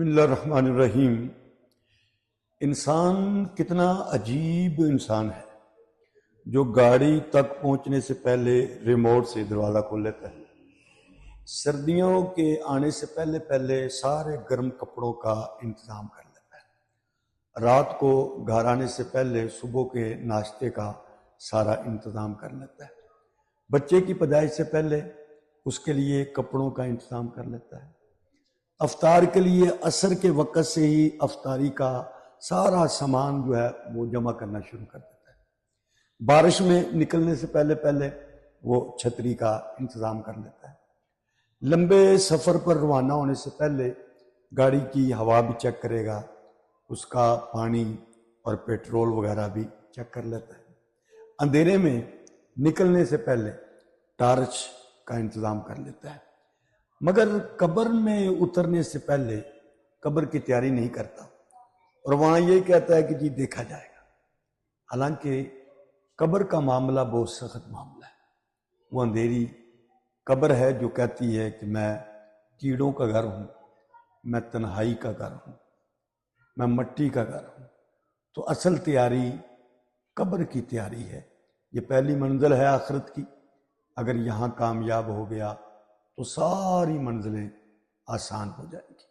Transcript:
بسم اللہ الرحمن الرحیم۔ انسان کتنا عجیب انسان ہے جو گاڑی تک پہنچنے سے پہلے ریموٹ سے دروازہ کھول لیتا ہے، سردیوں کے آنے سے پہلے پہلے سارے گرم کپڑوں کا انتظام کر لیتا ہے، رات کو گھر آنے سے پہلے صبح کے ناشتے کا سارا انتظام کر لیتا ہے، بچے کی پیدائش سے پہلے اس کے لیے کپڑوں کا انتظام کر لیتا ہے، افطار کے لیے عصر کے وقت سے ہی افطاری کا سارا سامان جو ہے وہ جمع کرنا شروع کر دیتا ہے، بارش میں نکلنے سے پہلے پہلے وہ چھتری کا انتظام کر لیتا ہے، لمبے سفر پر روانہ ہونے سے پہلے گاڑی کی ہوا بھی چیک کرے گا، اس کا پانی اور پیٹرول وغیرہ بھی چیک کر لیتا ہے، اندھیرے میں نکلنے سے پہلے ٹارچ کا انتظام کر لیتا ہے، مگر قبر میں اترنے سے پہلے قبر کی تیاری نہیں کرتا اور وہاں یہ کہتا ہے کہ جی دیکھا جائے گا، حالانکہ قبر کا معاملہ بہت سخت معاملہ ہے، وہ اندھیری قبر ہے جو کہتی ہے کہ میں کیڑوں کا گھر ہوں، میں تنہائی کا گھر ہوں، میں مٹی کا گھر ہوں، تو اصل تیاری قبر کی تیاری ہے، یہ پہلی منزل ہے آخرت کی، اگر یہاں کامیاب ہو گیا تو ساری منزلیں آسان ہو جائیں گی۔